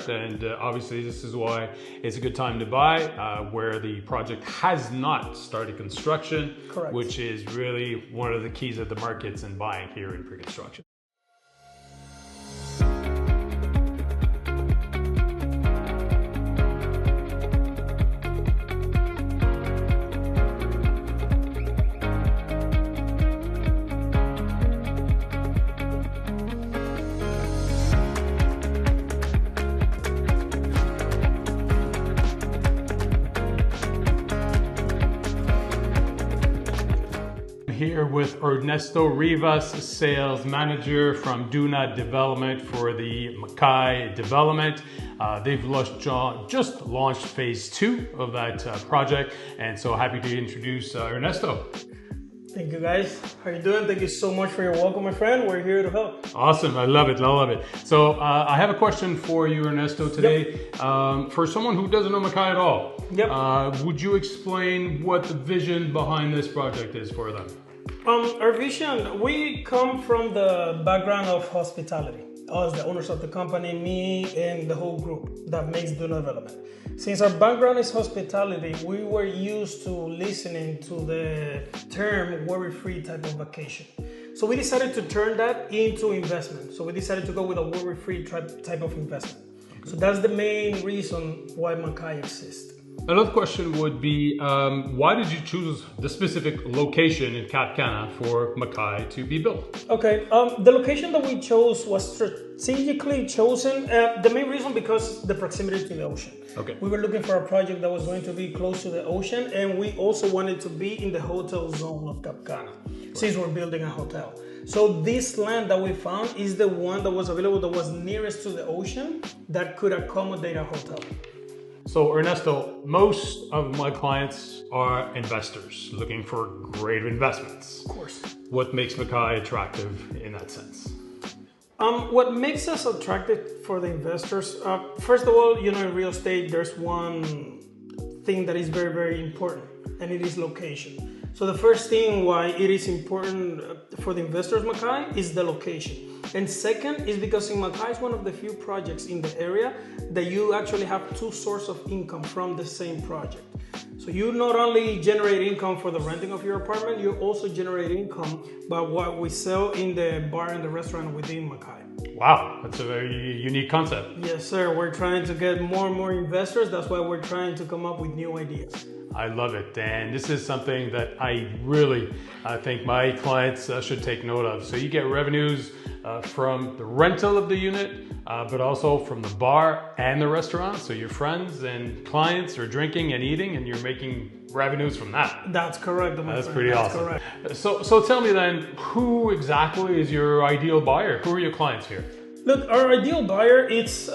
correct. And obviously this is why it's a good time to buy, where the project has not started construction, correct, which is really one of the keys of the markets in buying here in pre-construction. Here with Ernesto Rivas, sales manager from Duna Development for the Makai Development. They've just launched phase 2 of that project, and so happy to introduce Ernesto. Thank you guys. How are you doing? Thank you so much for your welcome, my friend. We're here to help. Awesome. I love it. I love it. So I have a question for you, Ernesto, today. Yep. For someone who doesn't know Makai at all, yep. Would you explain what the vision behind this project is for them? Our vision, we come from the background of hospitality. Us, the owners of the company, me, and the whole group that makes Duna Development. Since our background is hospitality, we were used to listening to the term worry-free type of vacation. So we decided to turn that into investment. So we decided to go with a worry-free type of investment. Okay. So that's the main reason why Makai exists. Another question would be, why did you choose the specific location in Cap Cana for Makai to be built? Okay, the location that we chose was strategically chosen. The main reason because the proximity to the ocean. Okay. We were looking for a project that was going to be close to the ocean, and we also wanted to be in the hotel zone of Cap Cana, since we're building a hotel. So this land that we found is the one that was available that was nearest to the ocean that could accommodate a hotel. So Ernesto, most of my clients are investors looking for great investments. Of course. What makes Makai attractive in that sense? What makes us attractive for the investors, first of all, in real estate, there's one thing that is very, very important, and it is location. So the first thing why it is important for the investors, Makai, is the location. And second is because in Makai is one of the few projects in the area that you actually have two sources of income from the same project. So you not only generate income for the renting of your apartment, you also generate income by what we sell in the bar and the restaurant within Makai. Wow, that's a very unique concept. Yes, sir. We're trying to get more and more investors. That's why we're trying to come up with new ideas. I love it, and this is something that I really think my clients should take note of. So you get revenues from the rental of the unit, but also from the bar and the restaurant. So your friends and clients are drinking and eating, and you're making revenues from that. That's correct. That's pretty awesome. Correct. So tell me then, who exactly is your ideal buyer? Who are your clients here? Look, our ideal buyer, it's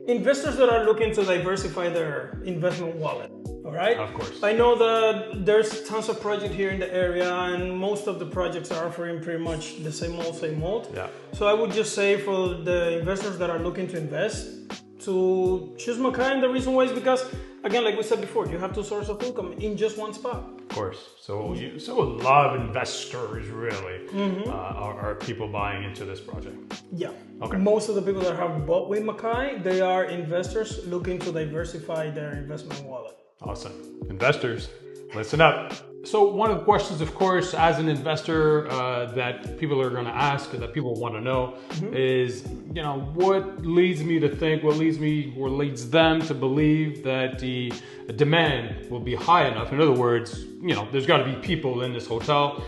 investors that are looking to diversify their investment wallet. All right. Of course. I know that there's tons of projects here in the area, and most of the projects are offering pretty much the same old. Yeah. So I would just say for the investors that are looking to invest, to choose Makai, and the reason why is because, again, like we said before, you have two sources of income in just one spot. Of course. So a lot of investors really are people buying into this project. Yeah. Okay. Most of the people that have bought with Makai, they are investors looking to diversify their investment wallet. Awesome. Investors, listen up. So one of the questions, of course, as an investor that people are going to ask, that people want to know is, what leads me to think, what leads them to believe that the demand will be high enough? In other words, there's got to be people in this hotel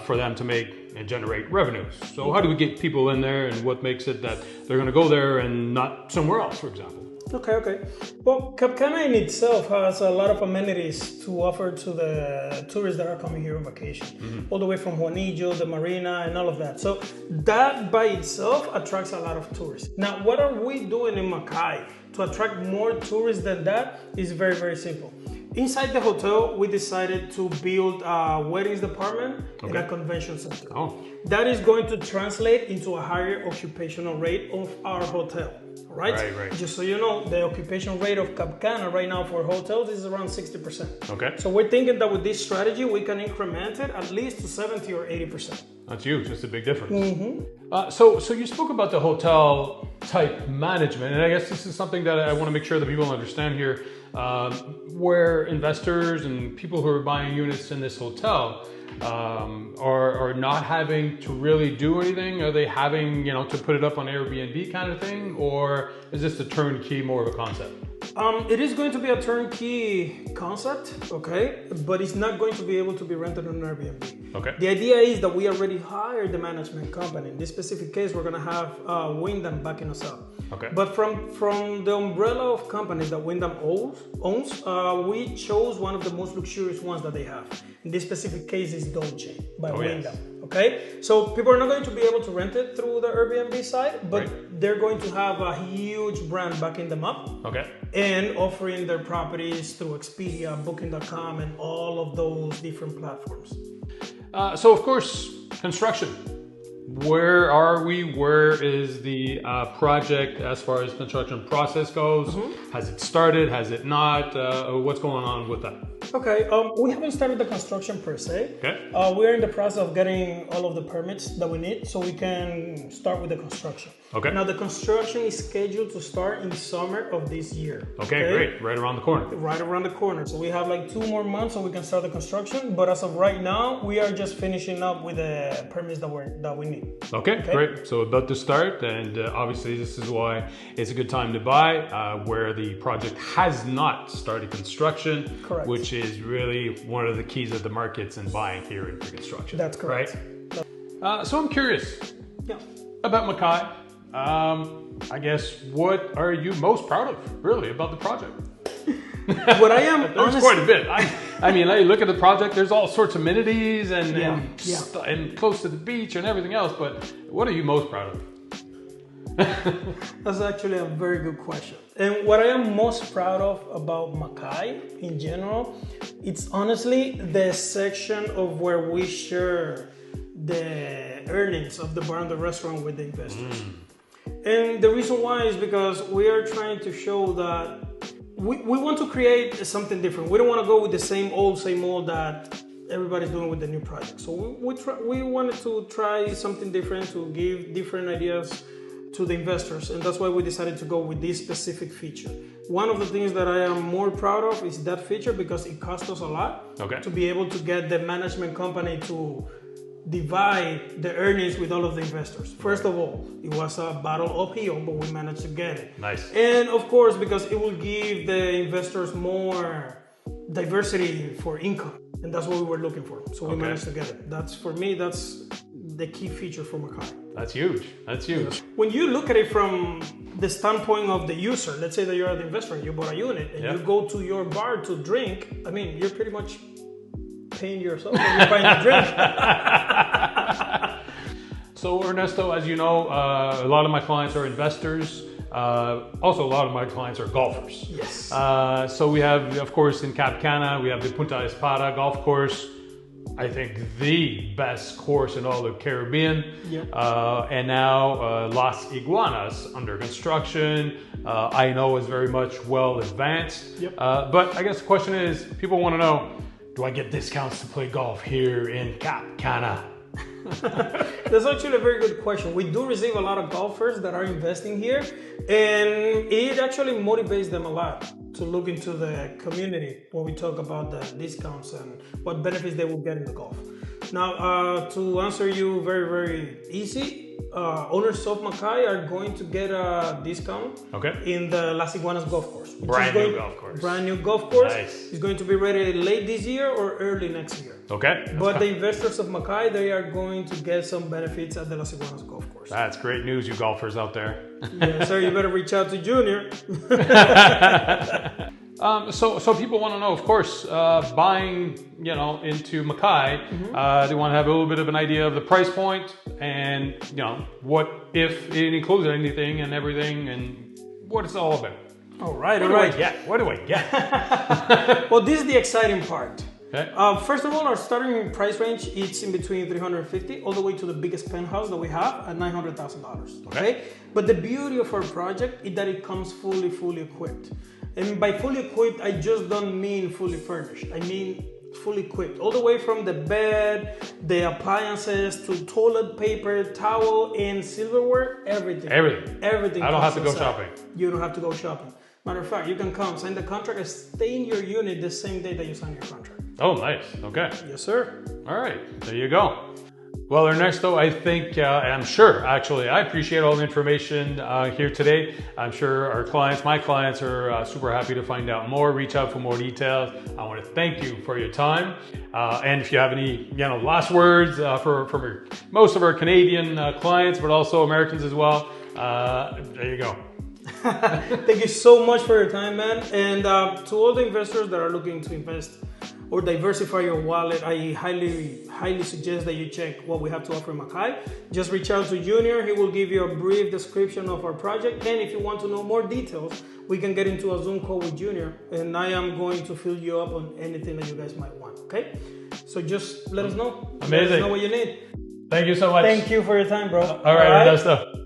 for them to make and generate revenues. So how do we get people in there, and what makes it that they're going to go there and not somewhere else, for example? Okay. Well, Cap Cana in itself has a lot of amenities to offer to the tourists that are coming here on vacation. All the way from Juanillo, the marina, and all of that. So that by itself attracts a lot of tourists. Now, what are we doing in Makai to attract more tourists than that is very, very simple. Inside the hotel, we decided to build a weddings department and a convention center. That is going to translate into a higher occupational rate of our hotel. Right. Just so you know, the occupation rate of Cap Cana right now for hotels is around 60%. Okay. So we're thinking that with this strategy, we can increment it at least to 70 or 80%. That's huge. That's a big difference. So you spoke about the hotel type management, and I guess this is something that I want to make sure that people understand here, where investors and people who are buying units in this hotel are not having to really do anything. Are they having, to put it up on Airbnb kind of thing, or is this a turnkey more of a concept? It is going to be a turnkey concept, okay, but it's not going to be able to be rented on Airbnb. Okay. The idea is that we already hired the management company. In this specific case, we're going to have Wyndham backing us up. Okay. But from the umbrella of companies that Wyndham owns, we chose one of the most luxurious ones that they have. In this specific case, is Dolce by Wyndham. Yes. Okay, so people are not going to be able to rent it through the Airbnb side, but they're going to have a huge brand backing them up. Okay. And offering their properties through Expedia, Booking.com, and all of those different platforms. So of course, construction. Where are we? Where is the project as far as construction process goes? Has it started? Has it not? What's going on with that? Okay, we haven't started the construction per se. Okay. We're in the process of getting all of the permits that we need so we can start with the construction. Okay. Now the construction is scheduled to start in summer of this year. Okay, great. Right around the corner. Right around the corner. So we have like 2 more months so we can start the construction. But as of right now, we are just finishing up with the permits that we need. Okay, great. So about to start, and obviously this is why it's a good time to buy, where the project has not started construction. Correct. Which is really one of the keys of the markets and buying here into construction. That's correct. Right? So I'm curious about Makai. I guess, what are you most proud of, really, about the project? What I am There's quite a bit. I mean, I look at the project, there's all sorts of amenities and close to the beach and everything else, but what are you most proud of? That's actually a very good question. And what I am most proud of about Makai in general, it's honestly the section of where we share the earnings of the bar and the restaurant with the investors. And the reason why is because we are trying to show that we want to create something different. We don't want to go with the same old that everybody's doing with the new project. So we wanted to try something different, to give different ideas to the investors, and that's why we decided to go with this specific feature. One of the things that I am more proud of is that feature because it cost us a lot to be able to get the management company to divide the earnings with all of the investors. First of all, it was a battle uphill, but we managed to get it. Nice. And of course, because it will give the investors more diversity for income, and that's what we were looking for. So we managed to get it. That's, for me, that's the key feature for Makai. That's huge. That's huge. When you look at it from the standpoint of the user, let's say that you're an investor and you bought a unit and you go to your bar to drink, I mean, you're pretty much paying yourself when you're buying a drink. So Ernesto, as you know, a lot of my clients are investors. Also, a lot of my clients are golfers. Yes. So we have, of course, in Cap Cana, we have the Punta Espada golf course. I think the best course in all the Caribbean. Yep. And now Las Iguanas under construction. I know is very much well advanced. Yep. But I guess the question is, people want to know, do I get discounts to play golf here in Cap Cana? That's actually a very good question. We do receive a lot of golfers that are investing here, and it actually motivates them a lot to look into the community when we talk about the discounts and what benefits they will get in the golf. Now, to answer you very, very easy, owners of Makai are going to get a discount in the Las Iguanas golf course. Brand new golf course. Brand new golf course. Nice. It's going to be ready late this year or early next year. Okay. But the investors of Makai, they are going to get some benefits at the Las Iguanas golf course. That's great news, you golfers out there. Yes, sir. You better reach out to Junior. So people want to know, of course, buying, into Makai, they want to have a little bit of an idea of the price point and, what if it includes anything and everything and what it's all about. All right. What do I get? Well, this is the exciting part. Okay. First of all, our starting price range is in between $350 all the way to the biggest penthouse that we have at $900,000. Okay. But the beauty of our project is that it comes fully equipped. And by fully equipped, I just don't mean fully furnished. I mean fully equipped, all the way from the bed, the appliances, to toilet paper, towel, and silverware, everything. Everything. I don't have to go shopping. You don't have to go shopping. Matter of fact, you can come, sign the contract, and stay in your unit the same day that you sign your contract. Oh, nice. Okay. Yes, sir. All right. There you go. Well, Ernesto, I think, and I'm sure, actually, I appreciate all the information here today. I'm sure our clients, my clients, are super happy to find out more, reach out for more details. I want to thank you for your time. And if you have any, last words for most of our Canadian clients, but also Americans as well, there you go. Thank you so much for your time, man. And to all the investors that are looking to invest or diversify your wallet, I highly suggest that you check what we have to offer in Makai. Just reach out to Junior. He will give you a brief description of our project. And if you want to know more details, we can get into a Zoom call with Junior. And I am going to fill you up on anything that you guys might want, okay? So just let us know. Amazing. Let us know what you need. Thank you so much. Thank you for your time, bro. All right, Ernesto.